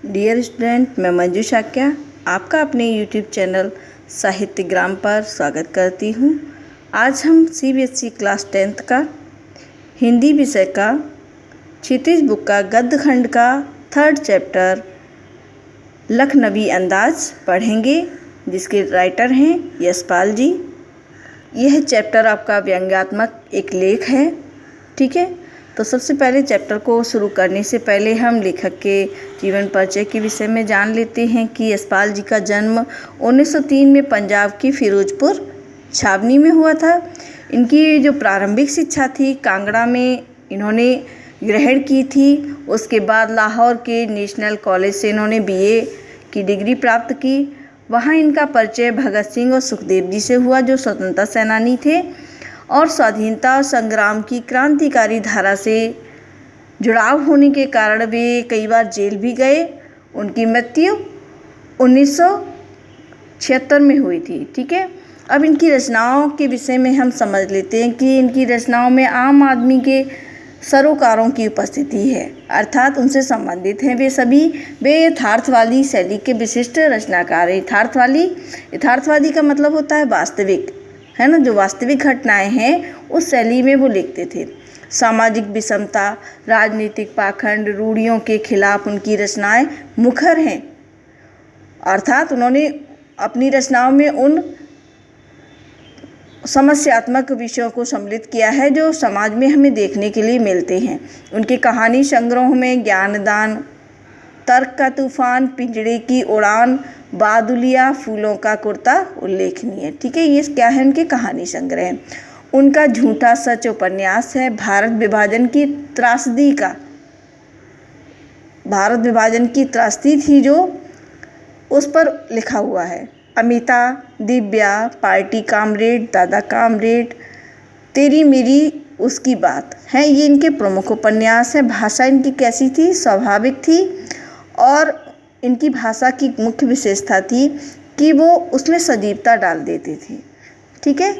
Dear student, मैं मंजू शाक्या आपका अपने यूट्यूब चैनल साहित्य ग्राम पर स्वागत करती हूँ। आज हम सीबीएसई क्लास 10th का हिंदी विषय का क्षितिज बुक का गद्य खंड का 3rd चैप्टर लखनवी अंदाज पढ़ेंगे, जिसके राइटर हैं यशपाल जी। यह चैप्टर आपका व्यंग्यात्मक एक लेख है, ठीक है। तो सबसे पहले चैप्टर को शुरू करने से पहले हम लेखक के जीवन परिचय के विषय में जान लेते हैं कि यशपाल जी का जन्म 1903 में पंजाब की फिरोजपुर छावनी में हुआ था। इनकी जो प्रारंभिक शिक्षा थी कांगड़ा में इन्होंने ग्रहण की थी। उसके बाद लाहौर के नेशनल कॉलेज से इन्होंने बीए की डिग्री प्राप्त की। वहाँ इनका परिचय भगत सिंह और सुखदेव जी से हुआ, जो स्वतंत्रता सेनानी थे और स्वाधीनता संग्राम की क्रांतिकारी धारा से जुड़ाव होने के कारण वे कई बार जेल भी गए। उनकी मृत्यु 1976 में हुई थी, ठीक है। अब इनकी रचनाओं के विषय में हम समझ लेते हैं कि इनकी रचनाओं में आम आदमी के सरोकारों की उपस्थिति है, अर्थात उनसे संबंधित हैं वे यथार्थवादी शैली के विशिष्ट रचनाकार हैं। यथार्थवादी का मतलब होता है वास्तविक, है ना। जो वास्तविक घटनाएं हैं उस शैली में वो लिखते थे। सामाजिक विषमता, राजनीतिक पाखंड, रूढ़ियों के खिलाफ उनकी रचनाएं मुखर हैं, अर्थात उन्होंने अपनी रचनाओं में उन समस्यात्मक विषयों को सम्मिलित किया है जो समाज में हमें देखने के लिए मिलते हैं। उनके कहानी संग्रहों में ज्ञानदान, तर्क का तूफान, पिंजड़े की उड़ान, बादुलिया, फूलों का कुर्ता उल्लेखनीय है, ठीक है। ये क्या है? उनके कहानी संग्रह। उनका झूठा सच उपन्यास है। भारत विभाजन की त्रासदी थी जो उस पर लिखा हुआ है। अमिता, दिव्या, पार्टी कामरेड, दादा कामरेड, तेरी मेरी उसकी बात है, ये इनके प्रमुख उपन्यास हैं। भाषा इनकी कैसी थी? स्वाभाविक थी और इनकी भाषा की मुख्य विशेषता थी कि वो उसमें सजीवता डाल देते थे, ठीक है।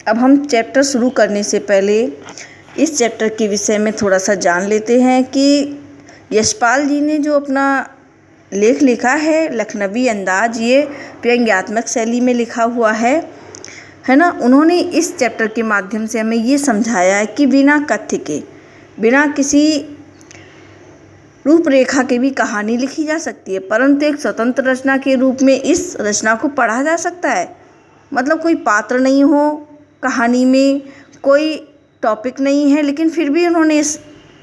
अब हम चैप्टर शुरू करने से पहले इस चैप्टर के विषय में थोड़ा सा जान लेते हैं कि यशपाल जी ने जो अपना लेख लिखा है लखनवी अंदाज, ये व्यंग्यात्मक शैली में लिखा हुआ है ना। उन्होंने इस चैप्टर के माध्यम से हमें ये समझाया है कि बिना कथ्य के, बिना किसी रूपरेखा के भी कहानी लिखी जा सकती है, परंतु एक स्वतंत्र रचना के रूप में इस रचना को पढ़ा जा सकता है। मतलब कोई पात्र नहीं हो कहानी में, कोई टॉपिक नहीं है, लेकिन फिर भी उन्होंने इस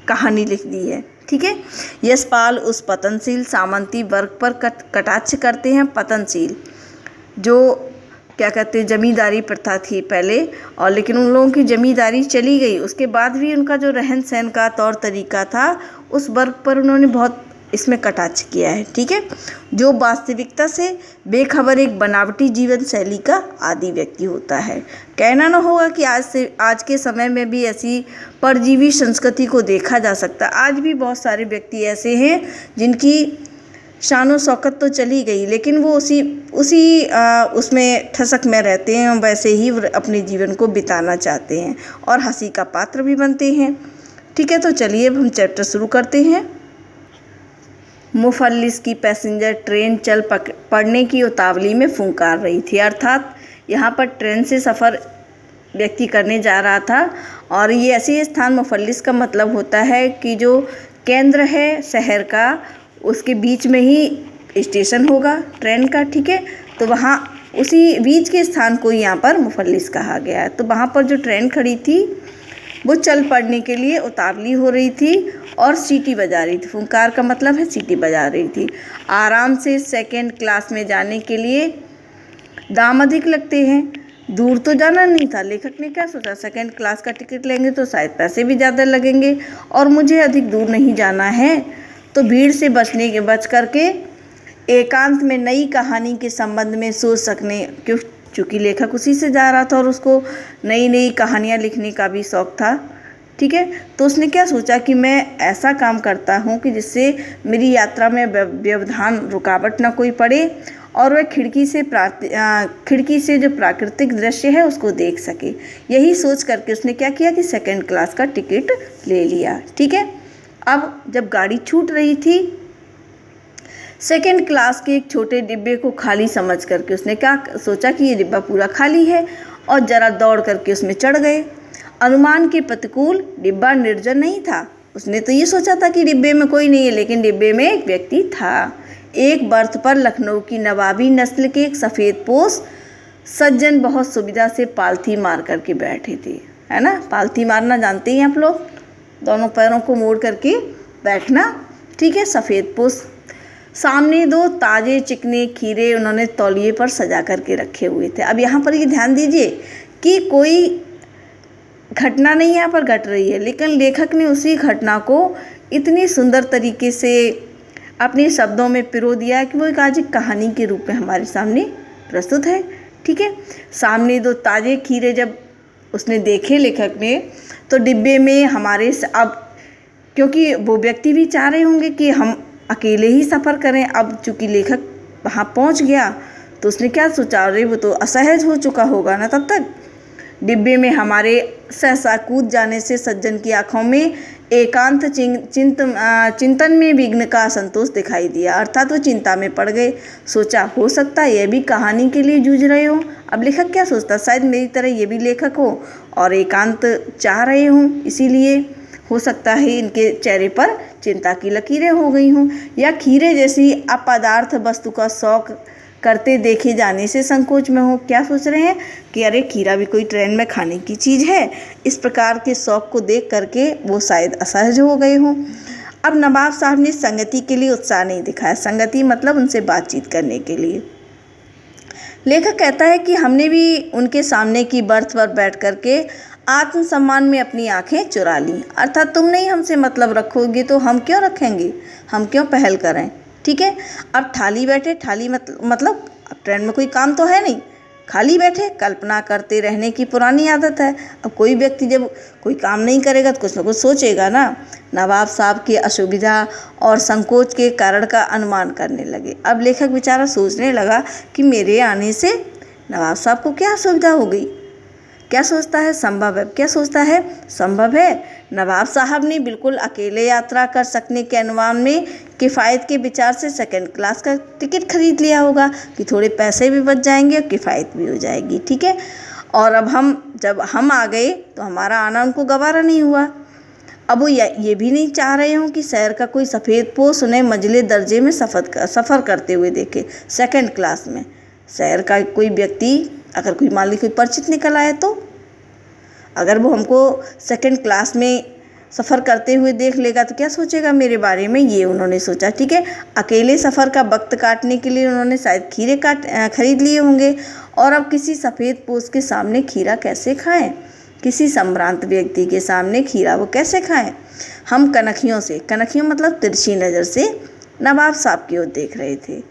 कहानी लिख दी है, ठीक है। यशपाल उस पतनशील सामंती वर्ग पर कटाक्ष करते हैं। पतनशील जो क्या कहते हैं, जमींदारी प्रथा थी पहले, और लेकिन उन लोगों की जमींदारी चली गई, उसके बाद भी उनका जो रहन सहन का तौर तरीका था उस वर्ग पर उन्होंने बहुत इसमें कटाक्ष किया है, ठीक है। जो वास्तविकता से बेखबर एक बनावटी जीवन शैली का आदि व्यक्ति होता है। कहना न होगा कि आज के समय में भी ऐसी परजीवी संस्कृति को देखा जा सकता है। आज भी बहुत सारे व्यक्ति ऐसे हैं जिनकी शानो शौकत तो चली गई, लेकिन वो उसमें ठसक में रहते हैं, वैसे ही अपने जीवन को बिताना चाहते हैं और हंसी का पात्र भी बनते हैं, ठीक है। तो चलिए अब हम चैप्टर शुरू करते हैं। मुफल्लिस की पैसेंजर ट्रेन चल पड़ने की उतावली में फुंकार रही थी, अर्थात यहाँ पर ट्रेन से सफ़र व्यक्ति करने जा रहा था और ये ऐसी स्थान, मुफल्लिस का मतलब होता है कि जो केंद्र है शहर का, उसके बीच में ही स्टेशन होगा ट्रेन का, ठीक है। तो वहाँ उसी बीच के स्थान को यहाँ पर मुफल्लिस कहा गया है। तो वहाँ पर जो ट्रेन खड़ी थी वो चल पड़ने के लिए उतावली हो रही थी और सीटी बजा रही थी। फुंकार का मतलब है सीटी बजा रही थी। आराम से 2nd क्लास में जाने के लिए दाम अधिक लगते हैं। दूर तो जाना नहीं था, लेखक ने क्या सोचा, 2nd क्लास का टिकट लेंगे तो शायद पैसे भी ज़्यादा लगेंगे और मुझे अधिक दूर नहीं जाना है, तो भीड़ से बच करके एकांत में नई कहानी के संबंध में सोच सकने, क्योंकि लेखक उसी से जा रहा था और उसको नई नई कहानियाँ लिखने का भी शौक़ था, ठीक है। तो उसने क्या सोचा कि मैं ऐसा काम करता हूँ कि जिससे मेरी यात्रा में व्यवधान, रुकावट ना कोई पड़े और वह खिड़की से जो प्राकृतिक दृश्य है उसको देख सके। यही सोच करके उसने क्या किया कि 2nd क्लास का टिकट ले लिया, ठीक है। अब जब गाड़ी छूट रही थी, सेकंड क्लास के एक छोटे डिब्बे को खाली समझ करके उसने क्या सोचा कि ये डिब्बा पूरा खाली है, और जरा दौड़ करके उसमें चढ़ गए। अनुमान के प्रतिकूल डिब्बा निर्जन नहीं था। उसने तो ये सोचा था कि डिब्बे में कोई नहीं है, लेकिन डिब्बे में एक व्यक्ति था। एक बर्थ पर लखनऊ की नवाबी नस्ल के एक सफ़ेद पोश सज्जन बहुत सुविधा से पालथी मार करके बैठे थे, है ना। पालथी मारना जानते हैं आप लोग, दोनों पैरों को मोड़ करके बैठना, ठीक है। सफ़ेद पोश, सामने 2 ताज़े चिकने खीरे उन्होंने तौलिए पर सजा करके रखे हुए थे। अब यहाँ पर ये ध्यान दीजिए कि कोई घटना नहीं यहाँ पर घट रही है, लेकिन लेखक ने उसी घटना को इतनी सुंदर तरीके से अपने शब्दों में पिरो दिया है कि वो एक आज एक कहानी के रूप में हमारे सामने प्रस्तुत है, ठीक है। सामने 2 ताज़े खीरे जब उसने देखे लेखक ने, तो डिब्बे में हमारे अब क्योंकि वो व्यक्ति भी चाह रहे होंगे कि हम अकेले ही सफ़र करें। अब चूँकि लेखक वहाँ पहुँच गया तो उसने क्या सोचा, अरे वो तो असहज हो चुका होगा ना तब तक। डिब्बे में हमारे सहसा कूद जाने से सज्जन की आंखों में एकांत चिंतन में विघ्न का असंतोष दिखाई दिया, अर्थात वो चिंता में पड़ गए। सोचा हो सकता है यह भी कहानी के लिए जूझ रहे हो। अब लेखक क्या सोचता, शायद मेरी तरह ये भी लेखक हो और एकांत चाह रहे हों, इसीलिए हो सकता है इनके चेहरे पर चिंता की लकीरें हो गई हों, या खीरे जैसी अपदार्थ वस्तु का शौक करते देखे जाने से संकोच में हो। क्या सोच रहे हैं कि अरे खीरा भी कोई ट्रेन में खाने की चीज़ है। इस प्रकार के शौक को देख करके वो शायद असहज हो गए हों। अब नवाब साहब ने संगति के लिए उत्साह नहीं दिखाया। संगति मतलब उनसे बातचीत करने के लिए। लेखक कहता है कि हमने भी उनके सामने की बर्थ पर बैठ करके आत्मसम्मान में अपनी आंखें चुरा लीं, अर्थात तुम नहीं हमसे मतलब रखोगे तो हम क्यों रखेंगे, हम क्यों पहल करें, ठीक है। अब ठाली बैठे, ठाली मतलब अब ट्रेन में कोई काम तो है नहीं, खाली बैठे कल्पना करते रहने की पुरानी आदत है। अब कोई व्यक्ति जब कोई काम नहीं करेगा तो कुछ न कुछ सोचेगा ना। नवाब साहब की असुविधा और संकोच के कारण का अनुमान करने लगे। अब लेखक बेचारा सोचने लगा कि मेरे आने से नवाब साहब को क्या असुविधा हो गई। क्या सोचता है, संभव है, क्या सोचता है, संभव है नवाब साहब ने बिल्कुल अकेले यात्रा कर सकने के अनुमान में किफ़ायत के विचार से सेकंड क्लास का टिकट खरीद लिया होगा कि थोड़े पैसे भी बच जाएंगे और किफ़ायत भी हो जाएगी, ठीक है। और अब जब हम आ गए तो हमारा आना उनको गवारा नहीं हुआ। अब वो ये भी नहीं चाह रहे हों कि शहर का कोई सफ़ेद पोश उन्हें मंजिले दर्जे में सफ़र करते हुए देखे सेकंड क्लास में। शहर का कोई व्यक्ति अगर कोई मान ली कोई परिचित निकल आए, तो अगर वो हमको सेकंड क्लास में सफ़र करते हुए देख लेगा तो क्या सोचेगा मेरे बारे में, ये उन्होंने सोचा, ठीक है। अकेले सफ़र का वक्त काटने के लिए उन्होंने शायद खीरे खरीद लिए होंगे। और अब किसी सफ़ेद पोश के सामने खीरा कैसे खाएं, किसी संभ्रांत व्यक्ति के सामने खीरा वो कैसे खाएं। हम कनखियों मतलब तिरछी नज़र से नवाब साहब की ओर देख रहे थे।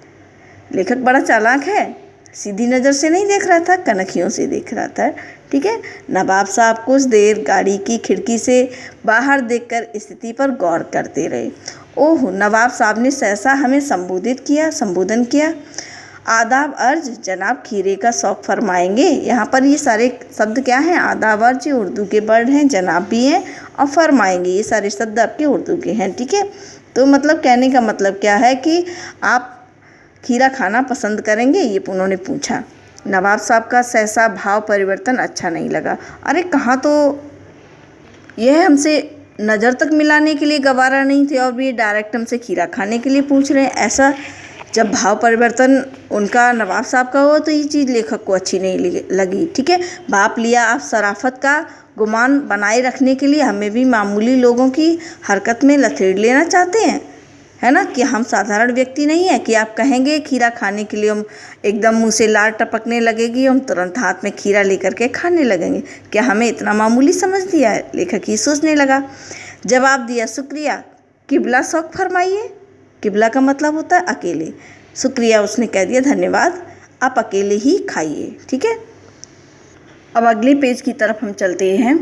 लेखक बड़ा चालाक है, सीधी नज़र से नहीं देख रहा था, कनखियों से देख रहा था, ठीक है। नवाब साहब कुछ देर गाड़ी की खिड़की से बाहर देखकर स्थिति पर गौर करते रहे। ओह, नवाब साहब ने सहसा हमें संबोधन किया। आदाब अर्ज, जनाब खीरे का शौक फरमाएंगे। यहाँ पर ये सारे शब्द क्या हैं, आदाब अर्ज उर्दू के वर्ड हैं, जनाब भी हैं, और फरमाएंगे ये सारे शब्द आपके उर्दू के हैं, ठीक है। तो मतलब कहने का मतलब क्या है कि आप खीरा खाना पसंद करेंगे, ये उन्होंने पूछा। नवाब साहब का सहसा भाव परिवर्तन अच्छा नहीं लगा। अरे कहाँ, तो यह हमसे नज़र तक मिलाने के लिए गवारा नहीं थे और ये डायरेक्ट हमसे खीरा खाने के लिए पूछ रहे हैं। ऐसा जब भाव परिवर्तन उनका नवाब साहब का हो तो ये चीज़ लेखक को अच्छी नहीं लगी, ठीक है। बाप लिया आप शराफत का गुमान बनाए रखने के लिए हमें भी मामूली लोगों की हरकत में लथेड़ लेना चाहते हैं, है ना, कि हम साधारण व्यक्ति नहीं है कि आप कहेंगे खीरा खाने के लिए हम एकदम मुंह से लार टपकने लगेगी, हम तुरंत हाथ में खीरा लेकर के खाने लगेंगे। क्या हमें इतना मामूली समझ दिया है। लेखक ही सोचने लगा। जवाब दिया, शुक्रिया, किबला शौक फरमाइए। किबला का मतलब होता है अकेले। शुक्रिया, उसने कह दिया, धन्यवाद, आप अकेले ही खाइए, ठीक है। अब अगले पेज की तरफ हम चलते हैं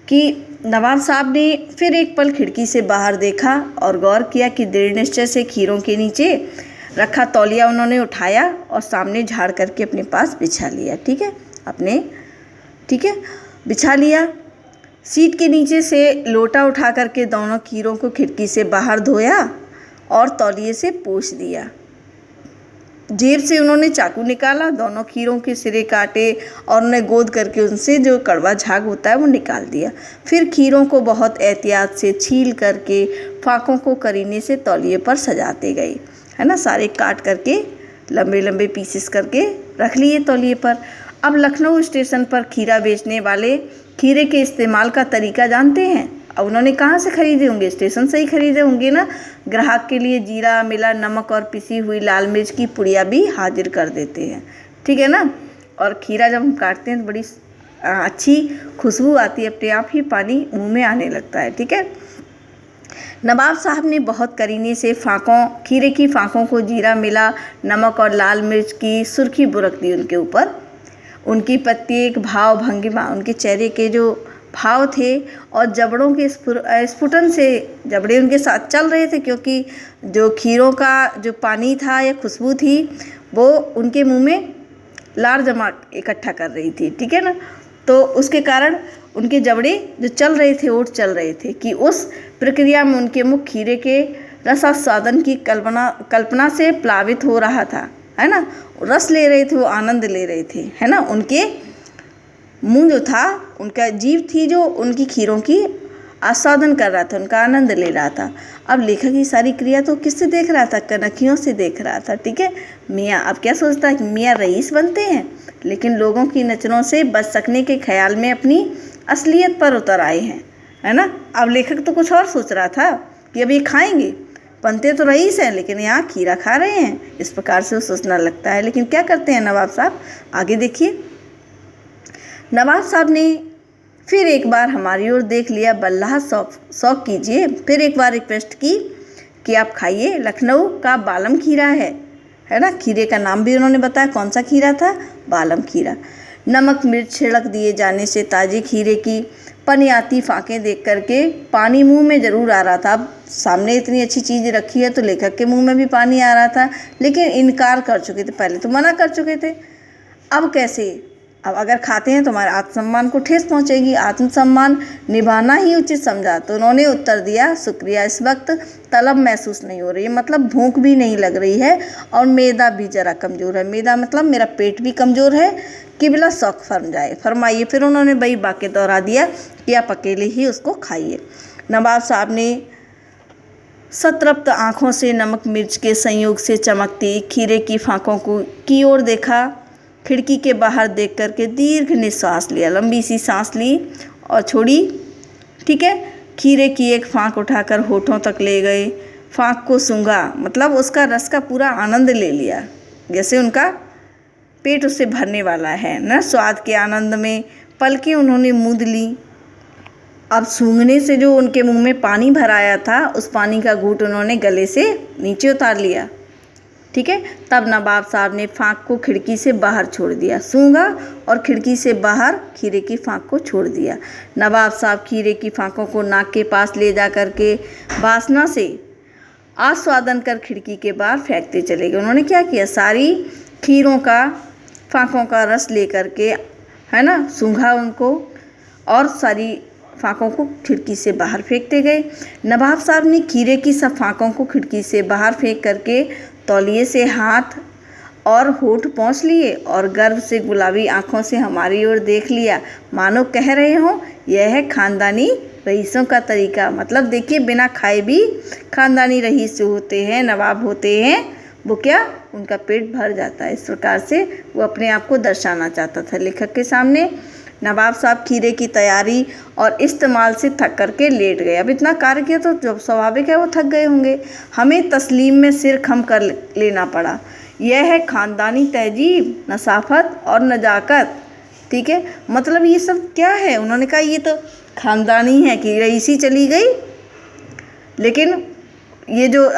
कि नवाब साहब ने फिर एक पल खिड़की से बाहर देखा और गौर किया कि दृढ़ निश्चय से खीरों के नीचे रखा तौलिया उन्होंने उठाया और सामने झाड़ करके अपने पास बिछा लिया, ठीक है, बिछा लिया। सीट के नीचे से लोटा उठा करके दोनों खीरों को खिड़की से बाहर धोया और तौलिए से पोंछ दिया। जेब से उन्होंने चाकू निकाला, दोनों खीरों के सिरे काटे और उन्हें गोद करके उनसे जो कड़वा झाग होता है वो निकाल दिया। फिर खीरों को बहुत एहतियात से छील करके फाकों को करीने से तौलिए पर सजाते गए, है ना। सारे काट करके लंबे लंबे पीसेस करके रख लिए तौलिए पर। अब लखनऊ स्टेशन पर खीरा बेचने वाले खीरे के इस्तेमाल का तरीका जानते हैं। अब उन्होंने कहाँ से खरीदे होंगे? स्टेशन से ही खरीदे होंगे ना। ग्राहक के लिए जीरा, मिला नमक और पिसी हुई लाल मिर्च की पुड़िया भी हाजिर कर देते हैं, ठीक है ना। और खीरा जब हम काटते हैं तो बड़ी अच्छी खुशबू आती है, अपने आप ही पानी मुंह में आने लगता है, ठीक है। नवाब साहब ने बहुत करीने से खीरे की फाकों को जीरा, मिला नमक और लाल मिर्च की सुर्खी बुरक दी उनके ऊपर। उनकी प्रत्येक भाव भंगिमा, उनके चेहरे के जो भाव थे और जबड़ों के स्फुटन से जबड़े उनके साथ चल रहे थे, क्योंकि जो खीरों का जो पानी था या खुशबू थी वो उनके मुंह में लार जमा इकट्ठा कर रही थी, ठीक है ना। तो उसके कारण उनके जबड़े जो चल रहे थे, ओठ चल रहे थे कि उस प्रक्रिया में उनके मुख खीरे के रसास्वादन की कल्पना से प्लावित हो रहा था, है ना। रस ले रहे थे, वो आनंद ले रहे थे, है ना। उनके मुंह जो था, उनका जीव थी जो उनकी खीरों की आस्वादन कर रहा था, उनका आनंद ले रहा था। अब लेखक की सारी क्रिया तो किससे देख रहा था? कनखियों से देख रहा था, ठीक है। मियाँ अब क्या सोचता है कि मियाँ रईस बनते हैं, लेकिन लोगों की नज़रों से बच सकने के ख्याल में अपनी असलियत पर उतर आए हैं, है ना। अब लेखक तो कुछ और सोच रहा था कि अब ये खाएंगे, बनते तो रईस हैं लेकिन यहाँ खीरा खा रहे हैं, इस प्रकार से वो सोचना लगता है। लेकिन क्या करते हैं नवाब साहब, आगे देखिए। नवाब साहब ने फिर एक बार हमारी ओर देख लिया। बल्लाह शौक कीजिए। फिर एक बार रिक्वेस्ट की कि आप खाइए, लखनऊ का बालम खीरा है ना। खीरे का नाम भी उन्होंने बताया, कौन सा खीरा था? बालम खीरा। नमक मिर्च छिड़क दिए जाने से ताजे खीरे की पनियाती फाकें देख करके पानी मुंह में ज़रूर आ रहा था। अब सामने इतनी अच्छी चीज़ रखी है तो लेखक के मुंह में भी पानी आ रहा था, लेकिन इनकार कर चुके थे, पहले तो मना कर चुके थे। अब कैसे? अब अगर खाते हैं तो हमारे आत्मसम्मान को ठेस पहुंचेगी, आत्मसम्मान निभाना ही उचित समझा। तो उन्होंने उत्तर दिया, शुक्रिया, इस वक्त तलब महसूस नहीं हो रही है, मतलब भूख भी नहीं लग रही है और मैदा भी ज़रा कमज़ोर है। मैदा मतलब मेरा पेट भी कमज़ोर है कि बिला शौक फरमाइए। फिर उन्होंने वही वाक्य दोहरा दिया कि आप अकेले ही उसको खाइए। नवाब साहब ने संतृप्त आँखों से नमक मिर्च के संयोग से चमकती खीरे की फाकों की ओर देखा। खिड़की के बाहर देख करके दीर्घ निश्वास लिया, लंबी सी सांस ली और छोड़ी, ठीक है। खीरे की एक फाँक उठाकर होठों तक ले गए, फाँक को सूंघा, मतलब उसका रस का पूरा आनंद ले लिया, जैसे उनका पेट उससे भरने वाला है ना। स्वाद के आनंद में पलकें उन्होंने मूंद ली। अब सूंघने से जो उनके मुंह में पानी भर आया था, उस पानी का घूंट उन्होंने गले से नीचे उतार लिया, ठीक है। तब नवाब साहब ने फाँक को खिड़की से बाहर छोड़ दिया, सूंघा और खिड़की से बाहर खीरे की फाँक को छोड़ दिया। नवाब साहब खीरे की फाँकों को नाक के पास ले जा करके वासना से आस्वादन कर खिड़की के बाहर फेंकते चले गए। उन्होंने क्या किया? सारी खीरों का फाँकों का रस ले करके, है ना, सूंघा उनको और सारी फाँकों को खिड़की से बाहर फेंकते गए। नवाब साहब ने खीरे की सब फाँकों को खिड़की से बाहर फेंक करके तौलिए से हाथ और होठ पोंछ लिए और गर्व से गुलाबी आंखों से हमारी ओर देख लिया, मानो कह रहे हों यह है खानदानी रईसों का तरीका। मतलब देखिए, बिना खाए भी खानदानी रईस जो होते हैं, नवाब होते हैं, वो क्या, उनका पेट भर जाता है। इस प्रकार से वो अपने आप को दर्शाना चाहता था लेखक के सामने। नवाब साहब खीरे की तैयारी और इस्तेमाल से थक करके लेट गए। अब इतना कार्य किया तो जो स्वाभाविक है वो थक गए होंगे। हमें तस्लीम में सिर खम कर लेना पड़ा। यह है ख़ानदानी तहजीब, नसाफत और नजाकत, ठीक है। मतलब ये सब क्या है? उन्होंने कहा ये तो ख़ानदानी है कि रईसी चली गई, लेकिन ये जो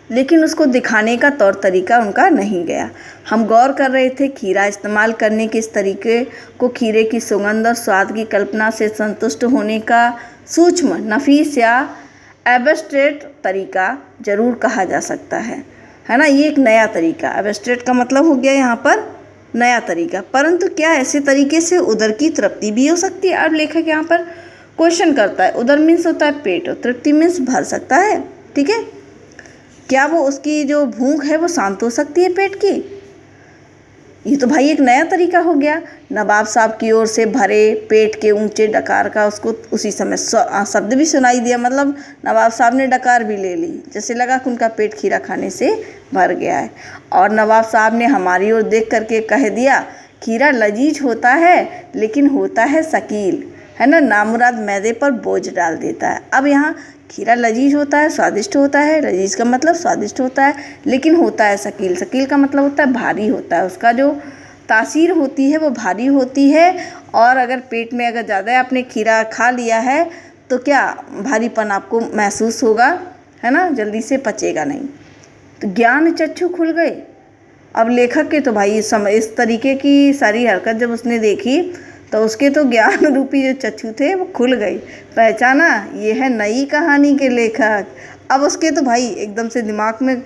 लेकिन उसको दिखाने का तौर तरीका उनका नहीं गया। हम गौर कर रहे थे खीरा इस्तेमाल करने के इस तरीके को खीरे की सुगंध और स्वाद की कल्पना से संतुष्ट होने का सूक्ष्म, नफीस या एब्स्ट्रैक्ट तरीका जरूर कहा जा सकता है ना। ये एक नया तरीका, एब्स्ट्रैक्ट का मतलब हो गया यहाँ पर नया तरीका, परंतु क्या ऐसे तरीके से उदर की तृप्ति भी हो सकती है? अब लेखक यहाँ पर क्वेश्चन करता है। उदर मीन्स होता है पेट और तृप्ति मीन्स भर सकता है, ठीक है। क्या वो उसकी जो भूख है वो शांत हो सकती है पेट की? ये तो भाई एक नया तरीका हो गया। नवाब साहब की ओर से भरे पेट के ऊंचे डकार का उसको उसी समय शब्द भी सुनाई दिया, मतलब नवाब साहब ने डकार भी ले ली, जैसे लगा कि उनका पेट खीरा खाने से भर गया है। और नवाब साहब ने हमारी ओर देख करके कह दिया, खीरा लजीज होता है लेकिन होता है शकील, है ना, नामुराद मैदे पर बोझ डाल देता है। अब यहाँ खीरा लजीज होता है, स्वादिष्ट होता है, लजीज का मतलब स्वादिष्ट होता है, लेकिन होता है शकील, शकील का मतलब होता है भारी होता है, उसका जो तासीर होती है वो भारी होती है। और अगर पेट में अगर ज़्यादा आपने खीरा खा लिया है तो क्या भारीपन आपको महसूस होगा, है ना, जल्दी से पचेगा नहीं। तो ज्ञान चक्षु खुल गए। अब लेखक के तो भाई इस तरीके की सारी हरकत जब उसने देखी तो उसके तो ज्ञान रूपी जो चक्षु थे वो खुल गई, पहचाना ये है नई कहानी के लेखक। अब उसके तो भाई एकदम से दिमाग में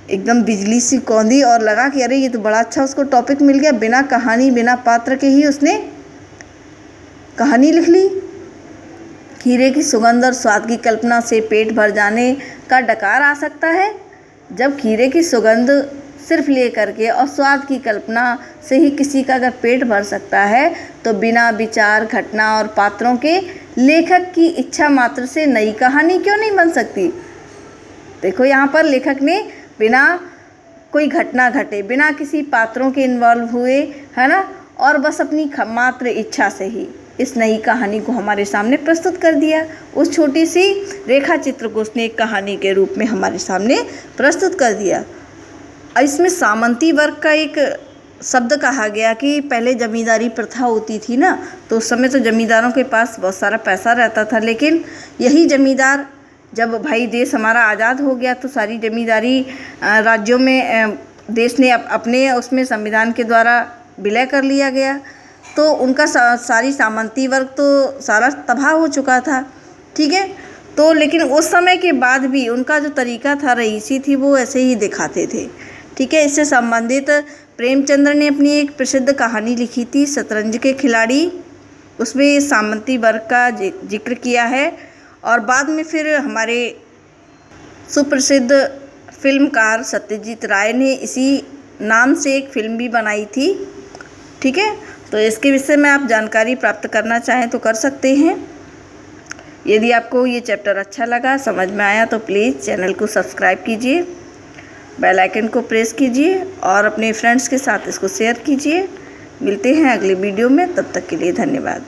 एकदम बिजली सी कौंधी और लगा कि अरे ये तो बड़ा अच्छा उसको टॉपिक मिल गया, बिना कहानी बिना पात्र के ही उसने कहानी लिख ली। खीरे की सुगंध और स्वाद की कल्पना से पेट भर जाने का डकार आ सकता है। जब खीरे की सुगंध सिर्फ ले करके और स्वाद की कल्पना से ही किसी का अगर पेट भर सकता है तो बिना विचार, घटना और पात्रों के लेखक की इच्छा मात्र से नई कहानी क्यों नहीं बन सकती? देखो यहाँ पर लेखक ने बिना कोई घटना घटे, बिना किसी पात्रों के इन्वॉल्व हुए, है ना, और बस अपनी मात्र इच्छा से ही इस नई कहानी को हमारे सामने प्रस्तुत कर दिया। उस छोटी सी रेखा चित्र को उसने एक कहानी के रूप में हमारे सामने प्रस्तुत कर दिया। इसमें सामंती वर्ग का एक शब्द कहा गया कि पहले जमींदारी प्रथा होती थी ना, तो उस समय तो जमींदारों के पास बहुत सारा पैसा रहता था, लेकिन यही जमींदार जब भाई देश हमारा आज़ाद हो गया तो सारी जमींदारी राज्यों में देश ने अपने उसमें संविधान के द्वारा विलय कर लिया गया, तो उनका सारी सामंती वर्ग तो सारा तबाह हो चुका था, ठीक है। तो लेकिन उस समय के बाद भी उनका जो तरीका था, रईसी थी, वो ऐसे ही दिखाते थे, ठीक है। इससे संबंधित प्रेमचंद्र ने अपनी एक प्रसिद्ध कहानी लिखी थी शतरंज के खिलाड़ी, उसमें सामंती वर्ग का जिक्र किया है। और बाद में फिर हमारे सुप्रसिद्ध फिल्मकार सत्यजीत राय ने इसी नाम से एक फिल्म भी बनाई थी, ठीक है। तो इसके विषय में आप जानकारी प्राप्त करना चाहें तो कर सकते हैं। यदि आपको ये चैप्टर अच्छा लगा, समझ में आया, तो प्लीज़ चैनल को सब्सक्राइब कीजिए, बेल आइकन को प्रेस कीजिए और अपने फ्रेंड्स के साथ इसको शेयर कीजिए। मिलते हैं अगले वीडियो में, तब तक के लिए धन्यवाद।